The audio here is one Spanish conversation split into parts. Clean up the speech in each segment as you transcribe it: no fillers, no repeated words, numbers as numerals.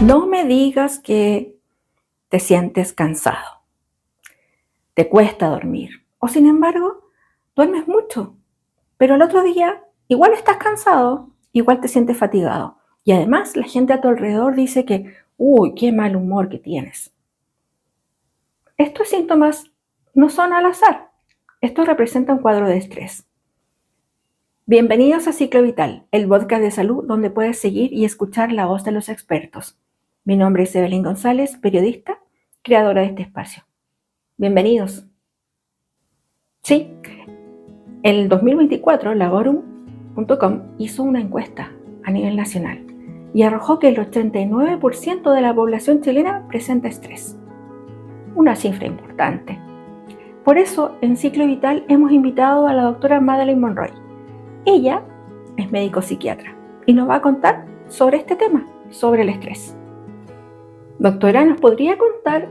No me digas que te sientes cansado, te cuesta dormir o sin embargo duermes mucho, pero el otro día igual estás cansado, igual te sientes fatigado y además la gente a tu alrededor dice que, uy, qué mal humor que tienes. Estos síntomas no son al azar, esto representa un cuadro de estrés. Bienvenidos a Ciclo Vital, el podcast de salud donde puedes seguir y escuchar la voz de los expertos. Mi nombre es Evelyn González, periodista, creadora de este espacio. Bienvenidos. Sí, en el 2024 Laborum.com hizo una encuesta a nivel nacional y arrojó que el 89% de la población chilena presenta estrés. Una cifra importante. Por eso, en Ciclo Vital hemos invitado a la doctora Madeleine Monroy. Ella es médico psiquiatra y nos va a contar sobre este tema, sobre el estrés. Doctora, ¿nos podría contar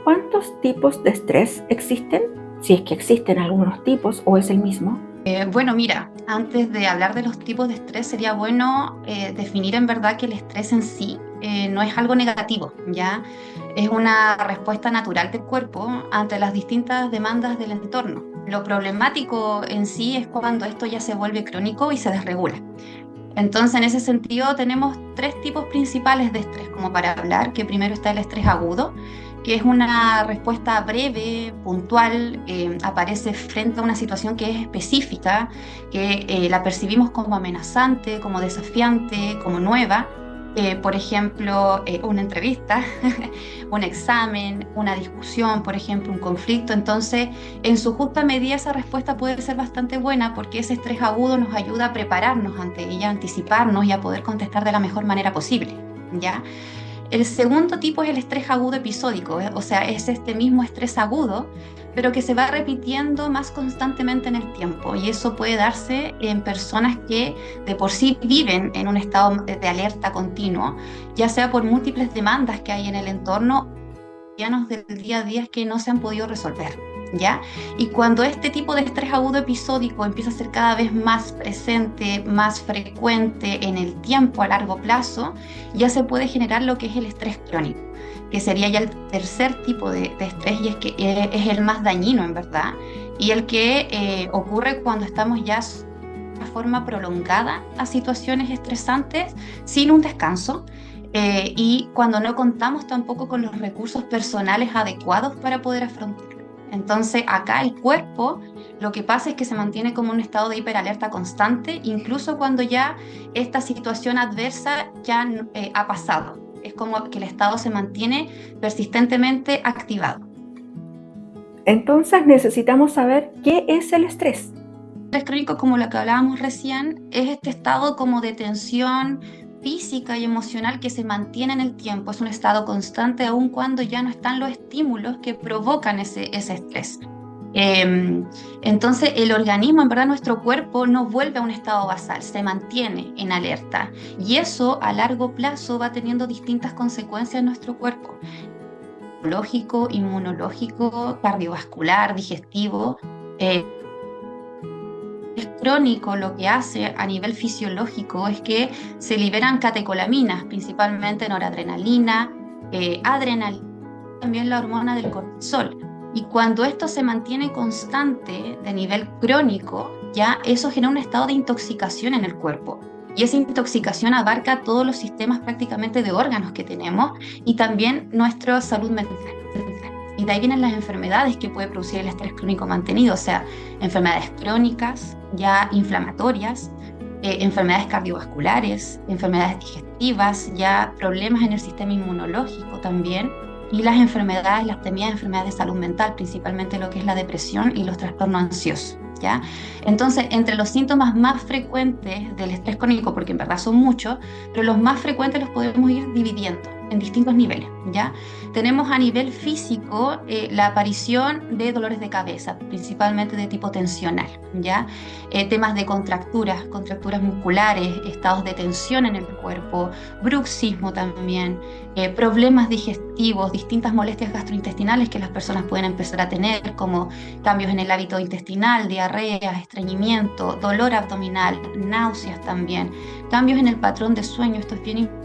cuántos tipos de estrés existen? Si es que existen algunos tipos o es el mismo. Bueno, mira, antes de hablar de los tipos de estrés, sería bueno definir en verdad que el estrés en sí no es algo negativo, ¿ya? Es una respuesta natural del cuerpo ante las distintas demandas del entorno. Lo problemático en sí es cuando esto ya se vuelve crónico y se desregula. Entonces, en ese sentido, tenemos tres tipos principales de estrés, como para hablar, que primero está el estrés agudo, que es una respuesta breve, puntual, aparece frente a una situación que es específica, que la percibimos como amenazante, como desafiante, como nueva. Por ejemplo, una entrevista, un examen, una discusión, por ejemplo, un conflicto. Entonces, en su justa medida, esa respuesta puede ser bastante buena porque ese estrés agudo nos ayuda a prepararnos ante ella, a anticiparnos y a poder contestar de la mejor manera posible, ¿ya? El segundo tipo es el estrés agudo episódico, o sea, es este mismo estrés agudo, pero que se va repitiendo más constantemente en el tiempo. Y eso puede darse en personas que de por sí viven en un estado de alerta continuo, ya sea por múltiples demandas que hay en el entorno, del día a día que no se han podido resolver, ¿ya? Y cuando este tipo de estrés agudo episódico empieza a ser cada vez más presente, más frecuente en el tiempo a largo plazo, ya se puede generar lo que es el estrés crónico, que sería ya el tercer tipo de estrés y es que es el más dañino en verdad, y el que ocurre cuando estamos ya de forma prolongada a situaciones estresantes sin un descanso. Y cuando no contamos tampoco con los recursos personales adecuados para poder afrontarlo. Entonces, acá el cuerpo lo que pasa es que se mantiene como un estado de hiperalerta constante, incluso cuando ya esta situación adversa ya ha pasado. Es como que el estado se mantiene persistentemente activado. Entonces necesitamos saber qué es el estrés. El estrés crónico, como lo que hablábamos recién, es este estado como de tensión física y emocional que se mantiene en el tiempo. Es un estado constante aun cuando ya no están los estímulos que provocan ese estrés. Entonces el organismo, en verdad nuestro cuerpo no vuelve a un estado basal, se mantiene en alerta y eso a largo plazo va teniendo distintas consecuencias en nuestro cuerpo, biológico, inmunológico, cardiovascular, digestivo. Es crónico, lo que hace a nivel fisiológico es que se liberan catecolaminas, principalmente noradrenalina, adrenalina, también la hormona del cortisol. Y cuando esto se mantiene constante de nivel crónico, ya eso genera un estado de intoxicación en el cuerpo. Y esa intoxicación abarca todos los sistemas prácticamente de órganos que tenemos y también nuestra salud mental. Y de ahí vienen las enfermedades que puede producir el estrés crónico mantenido, o sea, enfermedades crónicas, ya inflamatorias, enfermedades cardiovasculares, enfermedades digestivas, ya problemas en el sistema inmunológico también, y las enfermedades, las temidas enfermedades de salud mental, principalmente lo que es la depresión y los trastornos ansiosos, ¿ya? Entonces, entre los síntomas más frecuentes del estrés crónico, porque en verdad son muchos, pero los más frecuentes los podemos ir dividiendo en distintos niveles, ¿ya? Tenemos a nivel físico la aparición de dolores de cabeza, principalmente de tipo tensional, ¿ya? Temas de contracturas, contracturas musculares, estados de tensión en el cuerpo, bruxismo también, problemas digestivos, distintas molestias gastrointestinales que las personas pueden empezar a tener, como cambios en el hábito intestinal, diarrea, estreñimiento, dolor abdominal, náuseas también, cambios en el patrón de sueño, esto es bien importante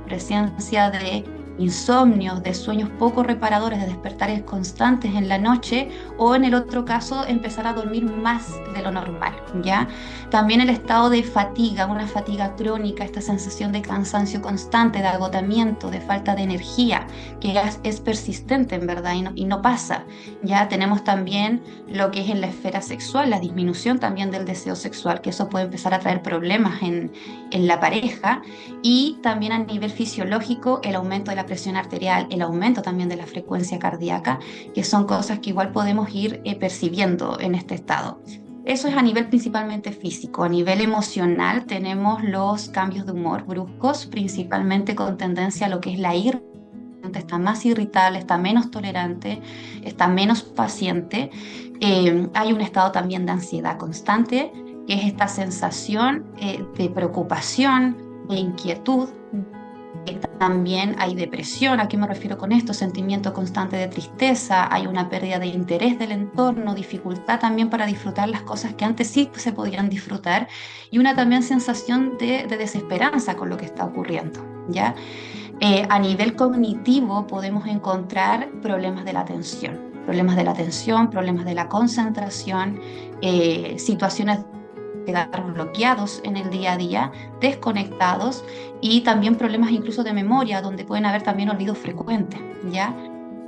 presencia de insomnios, de sueños poco reparadores, de despertares constantes en la noche, o en el otro caso empezar a dormir más de lo normal, ¿ya? También el estado de fatiga, una fatiga crónica, esta sensación de cansancio constante, de agotamiento, de falta de energía, que es persistente en verdad y no pasa. Ya tenemos también lo que es en la esfera sexual, la disminución también del deseo sexual, que eso puede empezar a traer problemas en la pareja, y también a nivel fisiológico el aumento de la presión arterial, el aumento también de la frecuencia cardíaca, que son cosas que igual podemos ir percibiendo en este estado. Eso es a nivel principalmente físico. A nivel emocional tenemos los cambios de humor bruscos, principalmente con tendencia a lo que es la ira. Está más irritable, está menos tolerante, está menos paciente. Hay un estado también de ansiedad constante, que es esta sensación de preocupación, de inquietud. También hay depresión. ¿A qué me refiero con esto? Sentimiento constante de tristeza, hay una pérdida de interés del entorno, dificultad también para disfrutar las cosas que antes sí se podían disfrutar, y una también sensación de desesperanza con lo que está ocurriendo, ¿ya? A nivel cognitivo podemos encontrar problemas de la atención, problemas de la concentración, situaciones de quedar bloqueados en el día a día, desconectados, y también problemas incluso de memoria, donde pueden haber también olvidos frecuentes, ¿ya?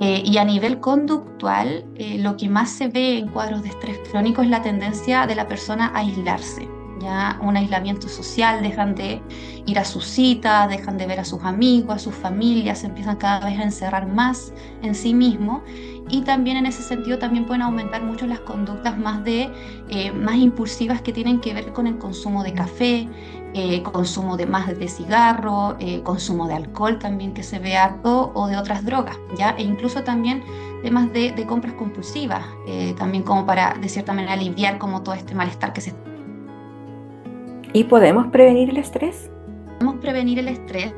Y a nivel conductual, lo que más se ve en cuadros de estrés crónico es la tendencia de la persona a aislarse, ya un aislamiento social, dejan de ir a sus citas, dejan de ver a sus amigos, a sus familias, se empiezan cada vez a encerrar más en sí mismos, y también en ese sentido también pueden aumentar mucho las conductas más impulsivas, que tienen que ver con el consumo de café, consumo más de cigarro, consumo de alcohol también que se ve harto, o de otras drogas, ¿ya? E incluso también temas de compras compulsivas, también como para de cierta manera aliviar como todo este malestar que se... ¿Y podemos prevenir el estrés? Podemos prevenir el estrés.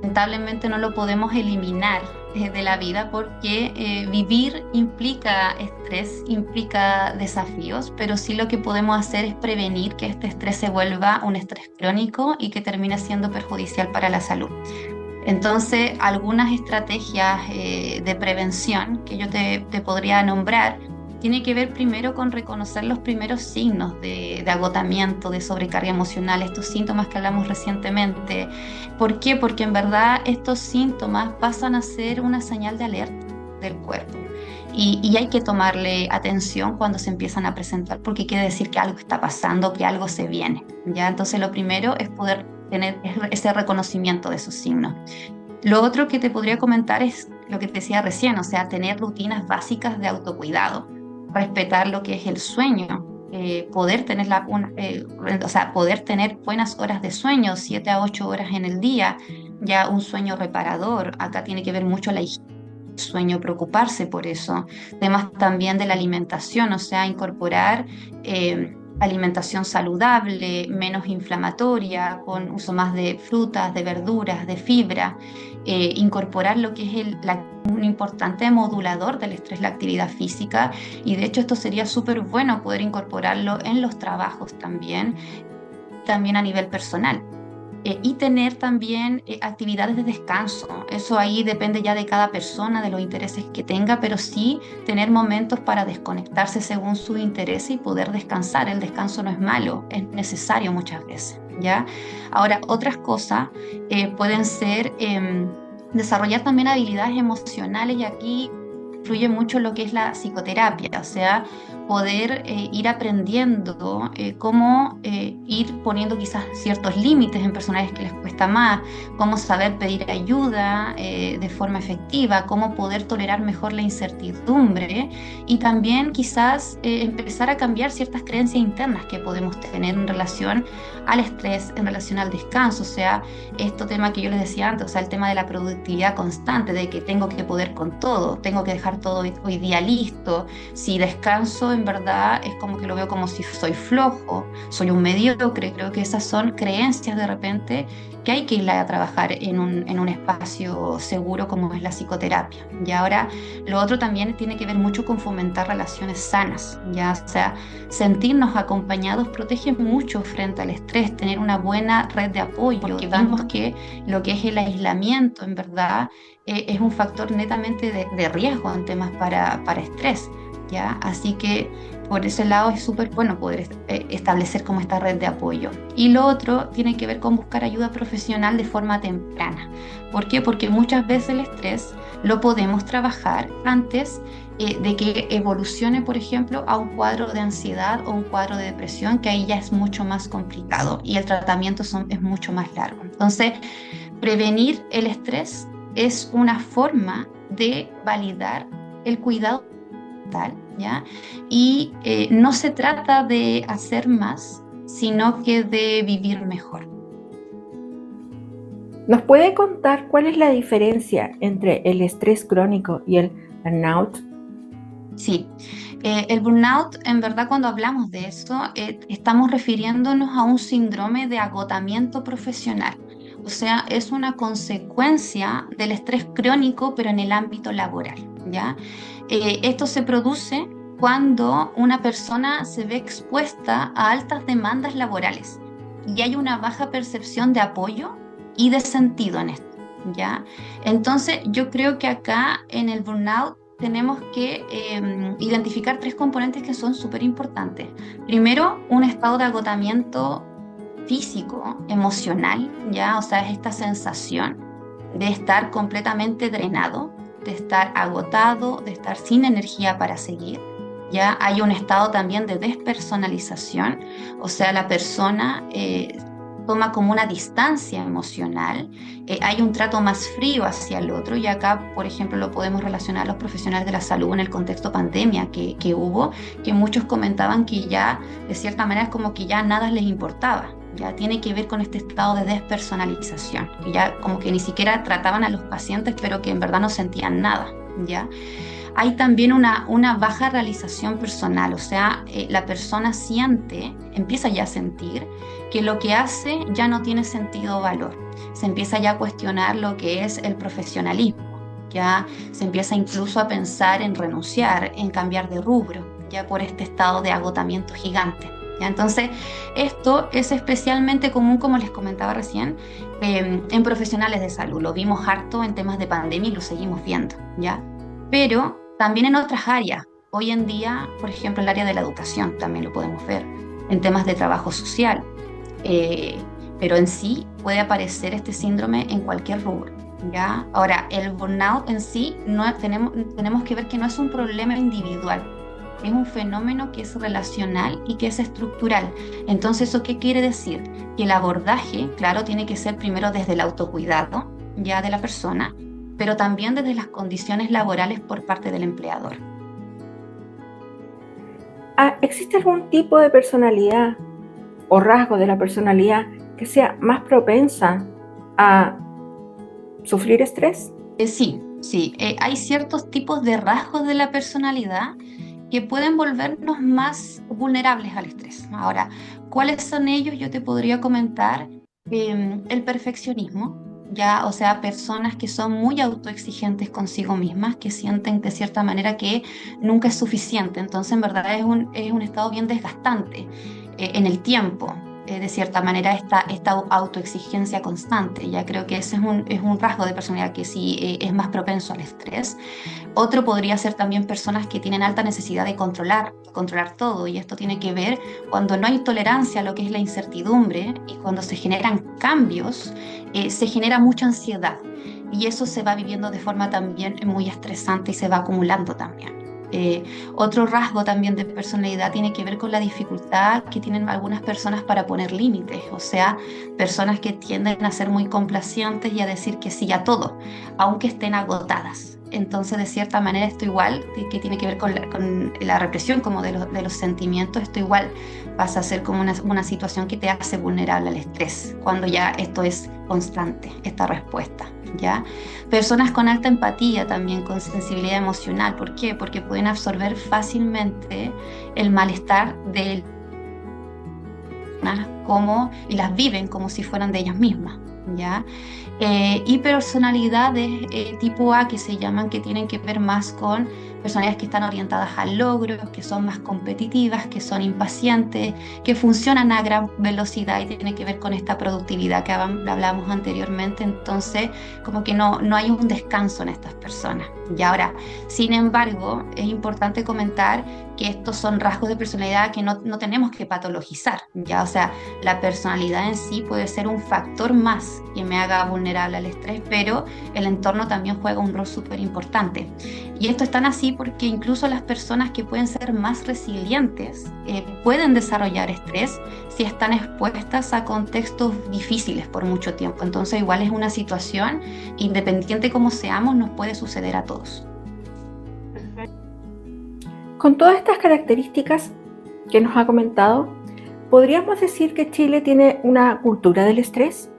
Lamentablemente no lo podemos eliminar de la vida, porque vivir implica estrés, implica desafíos, pero sí lo que podemos hacer es prevenir que este estrés se vuelva un estrés crónico y que termine siendo perjudicial para la salud. Entonces, algunas estrategias de prevención que yo te podría nombrar tiene que ver primero con reconocer los primeros signos de agotamiento, de sobrecarga emocional, estos síntomas que hablamos recientemente. ¿Por qué? Porque en verdad estos síntomas pasan a ser una señal de alerta del cuerpo, y hay que tomarle atención cuando se empiezan a presentar, porque quiere decir que algo está pasando, que algo se viene, ¿ya? Entonces lo primero es poder tener ese reconocimiento de esos signos. Lo otro que te podría comentar es lo que te decía recién, o sea, tener rutinas básicas de autocuidado, respetar lo que es el sueño, poder tener poder tener buenas horas de sueño, 7 a 8 horas en el día, ya un sueño reparador. Acá tiene que ver mucho la higiene del sueño, preocuparse por eso. Temas también de la alimentación, o sea, incorporar alimentación saludable, menos inflamatoria, con uso más de frutas, de verduras, de fibra, incorporar lo que es un importante modulador del estrés, la actividad física, y de hecho esto sería súper bueno poder incorporarlo en los trabajos también a nivel personal. Y tener también actividades de descanso. Eso ahí depende ya de cada persona, de los intereses que tenga, pero sí tener momentos para desconectarse según su interés y poder descansar. El descanso no es malo, es necesario muchas veces, ¿ya? Ahora, otras cosas pueden ser desarrollar también habilidades emocionales, y aquí influye mucho lo que es la psicoterapia, o sea, poder ir aprendiendo cómo ir poniendo quizás ciertos límites en personajes que les cuesta más, cómo saber pedir ayuda de forma efectiva, cómo poder tolerar mejor la incertidumbre, y también quizás empezar a cambiar ciertas creencias internas que podemos tener en relación al estrés, en relación al descanso. O sea, este tema que yo les decía antes, o sea, el tema de la productividad constante, de que tengo que poder con todo, tengo que dejar dejar todo hoy día listo. Si descanso, en verdad es como que lo veo como si soy flojo, soy un mediocre. Creo que esas son creencias de repente que hay que ir a trabajar en un espacio seguro como es la psicoterapia. Y ahora lo otro también tiene que ver mucho con fomentar relaciones sanas, ya, o sea, sentirnos acompañados protege mucho frente al estrés, tener una buena red de apoyo, porque vemos que lo que es el aislamiento, en verdad, es un factor netamente de riesgo en temas para estrés, ¿ya? Así que por ese lado es súper bueno poder establecer como esta red de apoyo. Y lo otro tiene que ver con buscar ayuda profesional de forma temprana. ¿Por qué? Porque muchas veces el estrés lo podemos trabajar antes de que evolucione, por ejemplo, a un cuadro de ansiedad o un cuadro de depresión, que ahí ya es mucho más complicado y el tratamiento es mucho más largo. Entonces, prevenir el estrés es una forma de validar el cuidado mental, ¿ya? Y no se trata de hacer más, sino que de vivir mejor. ¿Nos puede contar cuál es la diferencia entre el estrés crónico y el burnout? Sí, el burnout, en verdad, cuando hablamos de eso, estamos refiriéndonos a un síndrome de agotamiento profesional. O sea, es una consecuencia del estrés crónico, pero en el ámbito laboral, ¿ya? Esto se produce cuando una persona se ve expuesta a altas demandas laborales y hay una baja percepción de apoyo y de sentido en esto, ¿ya? Entonces, yo creo que acá en el burnout tenemos que identificar tres componentes que son súper importantes. Primero, un estado de agotamiento físico, emocional, ¿ya? O sea, es esta sensación de estar completamente drenado, de estar agotado, de estar sin energía para seguir. Ya hay un estado también de despersonalización, o sea, la persona toma como una distancia emocional, hay un trato más frío hacia el otro y acá, por ejemplo, lo podemos relacionar a los profesionales de la salud en el contexto pandemia que hubo, que muchos comentaban que ya, de cierta manera, es como que ya nada les importaba. Ya tiene que ver con este estado de despersonalización, que ya como que ni siquiera trataban a los pacientes, pero que en verdad no sentían nada, ¿ya? Hay también una baja realización personal, o sea, la persona empieza ya a sentir que lo que hace ya no tiene sentido o valor. Se empieza ya a cuestionar lo que es el profesionalismo, ya se empieza incluso a pensar en renunciar, en cambiar de rubro, ya por este estado de agotamiento gigante. ¿Ya? Entonces, esto es especialmente común, como les comentaba recién, en profesionales de salud. Lo vimos harto en temas de pandemia y lo seguimos viendo, ¿ya? Pero también en otras áreas. Hoy en día, por ejemplo, el área de la educación también lo podemos ver, en temas de trabajo social. Pero en sí puede aparecer este síndrome en cualquier rubro, ¿ya? Ahora, el burnout en sí tenemos que ver que no es un problema individual, es un fenómeno que es relacional y que es estructural. Entonces, ¿eso qué quiere decir? Que el abordaje, claro, tiene que ser primero desde el autocuidado ya de la persona, pero también desde las condiciones laborales por parte del empleador. ¿Existe algún tipo de personalidad o rasgo de la personalidad que sea más propensa a sufrir estrés? Sí. Hay ciertos tipos de rasgos de la personalidad que pueden volvernos más vulnerables al estrés. Ahora, ¿cuáles son ellos? Yo te podría comentar el perfeccionismo, ya, o sea, personas que son muy autoexigentes consigo mismas, que sienten de cierta manera que nunca es suficiente. Entonces, en verdad es un estado bien desgastante en el tiempo. De cierta manera esta autoexigencia constante. Ya creo que ese es un rasgo de personalidad que sí es más propenso al estrés. Otro podría ser también personas que tienen alta necesidad de controlar todo, y esto tiene que ver cuando no hay tolerancia a lo que es la incertidumbre y cuando se generan cambios, se genera mucha ansiedad y eso se va viviendo de forma también muy estresante y se va acumulando también. Otro rasgo también de personalidad tiene que ver con la dificultad que tienen algunas personas para poner límites, o sea, personas que tienden a ser muy complacientes y a decir que sí a todo, aunque estén agotadas. entonces de cierta manera esto igual, que tiene que ver con la represión como de los sentimientos, esto igual pasa a ser como una situación que te hace vulnerable al estrés, cuando ya esto es constante, esta respuesta, ¿ya? Personas con alta empatía también, con sensibilidad emocional, ¿por qué? Porque pueden absorber fácilmente el malestar de y las viven como si fueran de ellas mismas, ¿ya? Y personalidades tipo A que se llaman, que tienen que ver más con personalidades que están orientadas al logro, que son más competitivas, que son impacientes, que funcionan a gran velocidad y tiene que ver con esta productividad que hablábamos anteriormente. Entonces, como que no hay un descanso en estas personas. Y ahora, sin embargo, es importante comentar que estos son rasgos de personalidad que no tenemos que patologizar, ¿ya? O sea, la personalidad en sí puede ser un factor más que me haga vulnerable al estrés, pero el entorno también juega un rol súper importante. Y esto es tan así porque incluso las personas que pueden ser más resilientes pueden desarrollar estrés si están expuestas a contextos difíciles por mucho tiempo. Entonces, igual es una situación, independiente como seamos, nos puede suceder a todos. Con todas estas características que nos ha comentado, ¿podríamos decir que Chile tiene una cultura del estrés?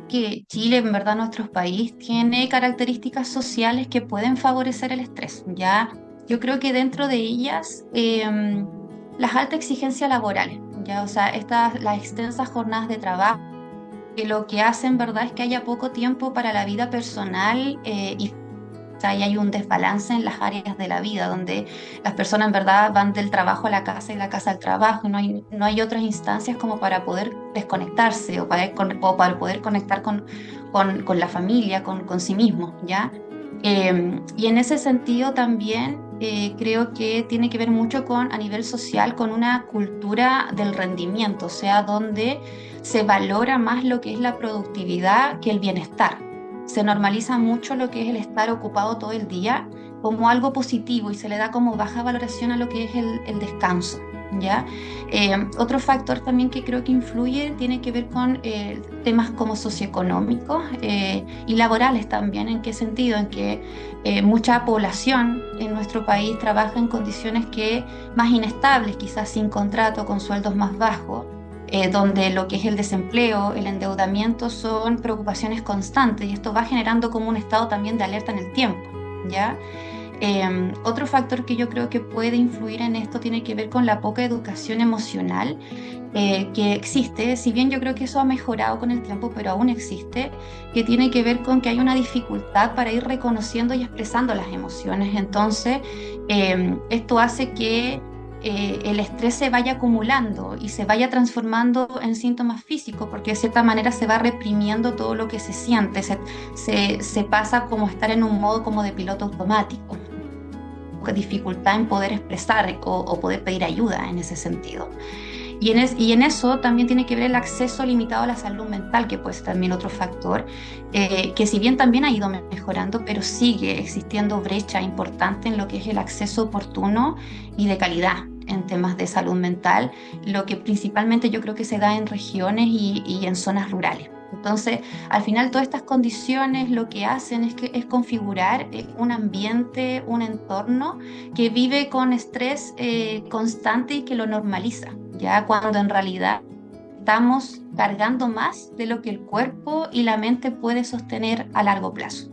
Que Chile, en verdad, nuestro país, tiene características sociales que pueden favorecer el estrés, ¿ya? Yo creo que dentro de ellas, las altas exigencias laborales, ¿ya? O sea, las extensas jornadas de trabajo, que lo que hacen, ¿verdad?, es que haya poco tiempo para la vida personal y o sea, ahí hay un desbalance en las áreas de la vida, donde las personas en verdad van del trabajo a la casa y la casa al trabajo, y no hay otras instancias como para poder desconectarse o para poder conectar con la familia, con sí mismo, ¿ya? Y en ese sentido también creo que tiene que ver mucho a nivel social, con una cultura del rendimiento, o sea, donde se valora más lo que es la productividad que el bienestar. Se normaliza mucho lo que es el estar ocupado todo el día como algo positivo y se le da como baja valoración a lo que es el descanso, ¿ya? Otro factor también que creo que influye tiene que ver con temas como socioeconómicos y laborales también. ¿En qué sentido? En que mucha población en nuestro país trabaja en condiciones más inestables, quizás sin contrato, con sueldos más bajos, donde lo que es el desempleo, el endeudamiento son preocupaciones constantes, y esto va generando como un estado también de alerta en el tiempo, ¿ya? Otro factor que yo creo que puede influir en esto tiene que ver con la poca educación emocional que existe, si bien yo creo que eso ha mejorado con el tiempo, pero aún existe, que tiene que ver con que hay una dificultad para ir reconociendo y expresando las emociones. Entonces, esto hace que el estrés se vaya acumulando y se vaya transformando en síntomas físicos, porque de cierta manera se va reprimiendo todo lo que se siente, se pasa como estar en un modo como de piloto automático, dificultad en poder expresar o poder pedir ayuda en ese sentido. Y en eso también tiene que ver el acceso limitado a la salud mental, que puede ser también otro factor, que si bien también ha ido mejorando, pero sigue existiendo brecha importante en lo que es el acceso oportuno y de calidad en temas de salud mental, lo que principalmente yo creo que se da en regiones y en zonas rurales. Entonces, al final, todas estas condiciones lo que hacen es configurar un ambiente, un entorno que vive con estrés constante y que lo normaliza, ya cuando en realidad estamos cargando más de lo que el cuerpo y la mente puede sostener a largo plazo.